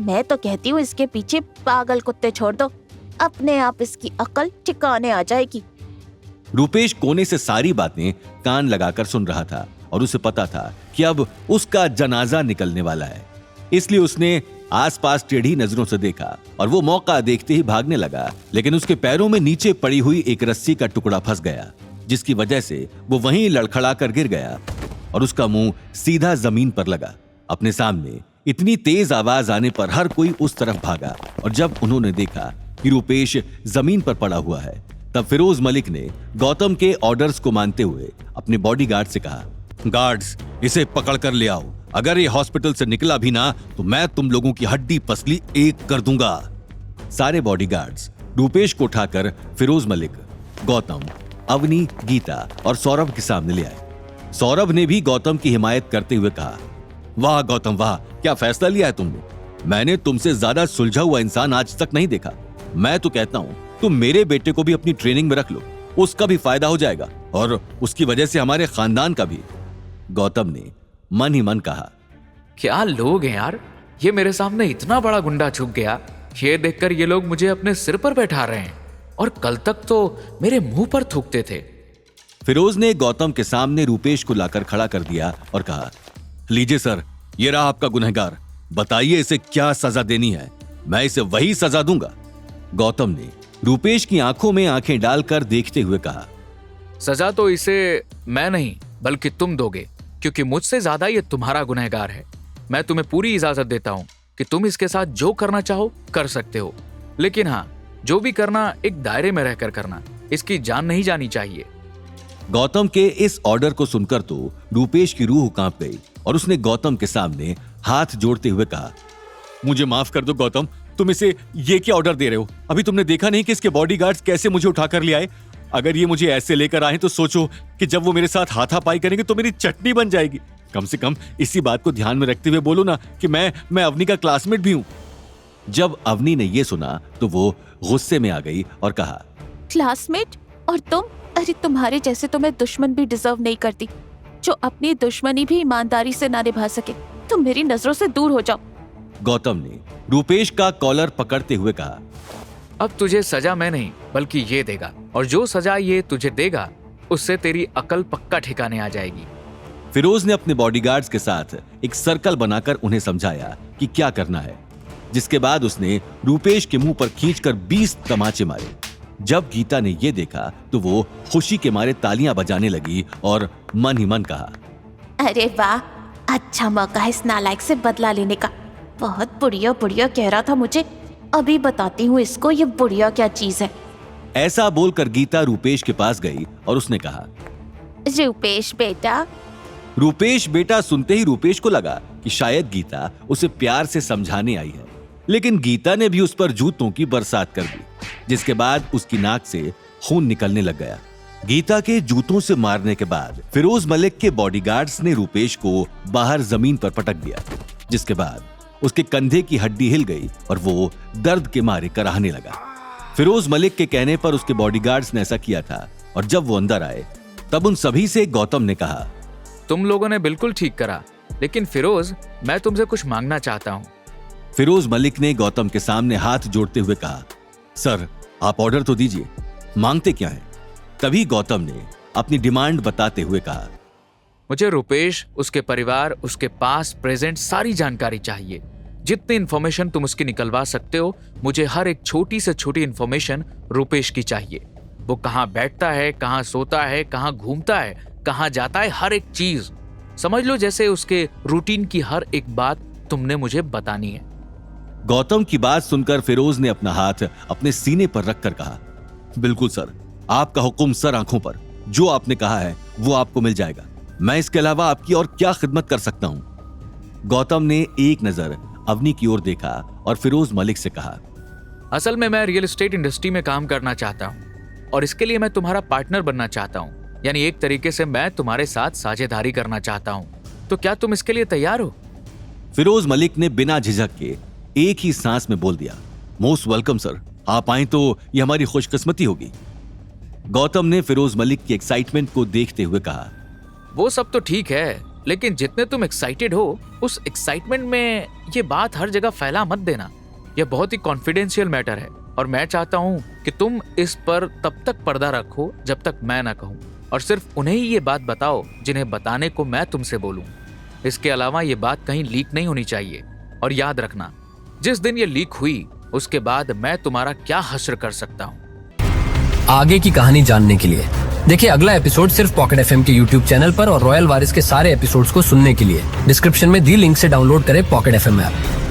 मैं तो कहती हूँ इसके पीछे पागल कुत्ते छोड़ दो, अपने आप इसकी अकल ठिकाने आ जाएगी। रूपेश कोने से सारी बातें कान लगाकर सुन रहा था और उसे पता था कि अब उसका जनाजा निकलने वाला है, इसलिए उसने आसपास टेढ़ी नजरों से देखा और वो मौका देखते ही भागने लगा, लेकिन उसके पैरों में नीचे पड़ी हुई एक रस्सी का टुकड़ा फंस गया, जिसकी वजह से वो वहीं लड़खड़ाकर गिर गया और उसका मुंह सीधा जमीन पर लगा। अपने सामने इतनी तेज आवाज आने पर हर कोई उस तरफ भागा और जब उन्होंने देखा कि रूपेश जमीन पर पड़ा हुआ है, तब फिरोज मलिक ने गौतम के ऑर्डर्स को मानते हुए अपने बॉडीगार्ड से कहा, गार्ड्स, इसे पकड़ कर ले आओ। अगर ये हॉस्पिटल से निकला भी ना तो मैं तुम लोगों की हड्डी पसली एक कर दूंगा। सारे बॉडीगार्ड्स रूपेश को उठाकर फिरोज मलिक, गौतम, अवनी, गीता और सौरभ के सामने ले आए। सौरभ ने भी गौतम की हिमायत करते हुए कहा, वाह गौतम वाह, क्या फैसला लिया है तुमने। मैंने तुमसे ज्यादा सुलझा हुआ इंसान आज तक नहीं देखा। मैं तो कहता हूं तुम मेरे बेटे को भी अपनी ट्रेनिंग में रख लो, उसका भी फायदा हो जाएगा और उसकी वजह से हमारे खानदान का भी। गौतम ने मन ही मन कहा, क्या लोग हैं यार, ये मेरे सामने इतना बड़ा गुंडा छुप गया। ये देखकर ये लोग मुझे अपने सिर पर बैठा रहे हैं और कल तक तो मेरे मुंह पर थूकते थे। फिरोज ने गौतम के सामने रूपेश को लाकर खड़ा कर दिया और कहा, लीजिए सर, ये रहा आपका गुनहगार, बताइए इसे क्या सजा देनी है, मैं इसे वही सजा दूंगा। गौतम ने रूपेश की आंखों में आंखें डालकर देखते हुए कहा, सजा तो इसे मैं नहीं बल्कि तुम दोगे, क्योंकि मुझसे ज्यादा ये तुम्हारा गुनहगार है। मैं तुम्हें पूरी इजाजत देता हूं कि तुम इसके साथ जो करना चाहो कर सकते हो, लेकिन हाँ, जो भी करना एक दायरे में रहकर करना, इसकी जान नहीं जानी चाहिए। गौतम के इस ऑर्डर को सुनकर तो रूपेश की रूह कांप गई और उसने गौतम के सामने हाथ जोड़ते हुए कहा, मुझे माफ कर दो गौतम, तुम इसे ये क्या ऑर्डर दे रहे हो? अभी तुमने देखा नहीं कि इसके बॉडीगार्ड्स कैसे मुझे उठाकर ले आए? अगर ये मुझे ऐसे लेकर आए तो सोचो कि जब वो मेरे साथ हाथापाई करेंगे तो मेरी चटनी बन जाएगी। कम से कम इसी बात को ध्यान में रखते हुए बोलो ना कि मैं अवनी का क्लासमेट भी हूं। जब अवनी ने ये सुना तो वो गुस्से में आ गई और कहा, क्लासमेट और तुम? अरे तुम्हारे जैसे तो मैं दुश्मन भी डिजर्व नहीं करती, जो अपनी दुश्मनी भी ईमानदारी से ना निभा सके। तुम मेरी नजरों से दूर हो जाओ। गौतम ने रूपेश का कॉलर पकड़ते हुए कहा, अब तुझे सजा मैं नहीं बल्कि ये देगा, और जो सजा ये तुझे देगा उससे तेरी अकल पक्का ठिकाने आ जाएगी। फिरोज ने अपने बॉडीगार्ड्स के साथ एक सर्कल बनाकर उन्हें समझाया कि क्या करना है, जिसके बाद उसने रूपेश के मुंह पर खींचकर 20 तमाचे मारे। जब गीता ने यह देखा तो वो खुशी के मारे तालियां बजाने लगी और मन ही मन कहा, अरे वाह, अच्छा मौका है इस नालायक से बदला लेने का। बहुत बुढ़िया बुढ़िया कह रहा था मुझे, अभी बताती हूँ इसको ये बुढ़िया क्या चीज है। ऐसा बोलकर गीता रूपेश के पास गई और उसने कहा, रूपेश बेटा। रूपेश बेटा सुनते ही रूपेश को लगा कि शायद गीता उसे प्यार से समझाने आई है, लेकिन गीता ने भी उस पर जूतों की बरसात कर दी, जिसके बाद उसकी नाक से खून निकलने लग गया। गीता के जूतों से मारने के बाद फिरोज मलिक के बॉडीगार्ड्स ने रूपेश को बाहर जमीन पर पटक दिया, जिसके बाद उसके कंधे की हड्डी हिल गई और वो दर्द के मारे कराहने लगा। फिरोज मलिक के कहने पर उसके बॉडीगार्ड्स ने ऐसा किया था और जब वो अंदर आए तब उन सभी से गौतम ने कहा, तुम लोगों ने बिल्कुल ठीक करा, लेकिन फिरोज, मैं तुमसे कुछ मांगना चाहता हूँ। फिरोज मलिक ने गौतम के सामने हाथ जोड़ते हुए कहा, सर आप ऑर्डर तो दीजिए, मांगते क्या है? तभी गौतम ने अपनी डिमांड बताते हुए कहा, मुझे रुपेश, उसके परिवार, उसके पास प्रेजेंट सारी जानकारी चाहिए। जितनी इंफॉर्मेशन तुम उसकी निकलवा सकते हो, मुझे हर एक छोटी से छोटी इंफॉर्मेशन रुपेश की चाहिए। वो कहाँ बैठता है, कहाँ सोता है, कहाँ घूमता है, कहाँ जाता है, हर एक चीज समझ लो, जैसे उसके रूटीन की हर एक बात तुमने मुझे बतानी है। गौतम की बात सुनकर फिरोज ने अपना हाथ अपने सीने पर रखकर कहा, बिल्कुल सर, आपका हुक्म सर आंखों पर, जो आपने कहा है वो आपको मिल जाएगा। मैं इसके अलावा आपकी और क्या खिदमत कर सकता हूं? गौतम ने एक नजर अवनी की ओर देखा और फिरोज मलिक से कहा, असल में मैं रियल एस्टेट इंडस्ट्री में काम करना चाहता हूं और इसके लिए मैं तुम्हारा पार्टनर बनना चाहता हूं, यानी एक तरीके से मैं तुम्हारे साथ साझेदारी करना चाहता हूं। तो क्या तुम इसके लिए तैयार हो? फिरोज मलिक ने बिना झिझक के एक ही सांस में बोल दिया, मोस्ट वेलकम सर, आप आए तो ये हमारी खुशकिस्मती होगी। गौतम ने फिरोज मलिक की एक्साइटमेंट को देखते हुए कहा, वो सब तो ठीक है, लेकिन जितने तुम एक्साइटेड हो, उस एक्साइटमेंट में ये बात हर जगह फैला मत देना। यह बहुत ही कॉन्फिडेंशियल मैटर है और मैं चाहता हूँ कि तुम इस पर तब तक पर्दा रखो जब तक मैं ना कहूँ, और सिर्फ उन्हें ही ये बात बताओ जिन्हें बताने को मैं तुमसे बोलूँ। इसके अलावा ये बात कहीं लीक नहीं होनी चाहिए। और याद रखना, जिस दिन ये लीक हुई उसके बाद मैं तुम्हारा क्या हश्र कर सकता हूँ। आगे की कहानी जानने के लिए देखिए अगला एपिसोड सिर्फ पॉकेट एफएम के यूट्यूब चैनल पर, और रॉयल वारिस के सारे एपिसोड्स को सुनने के लिए डिस्क्रिप्शन में दी लिंक से डाउनलोड करें पॉकेट एफएम ऐप।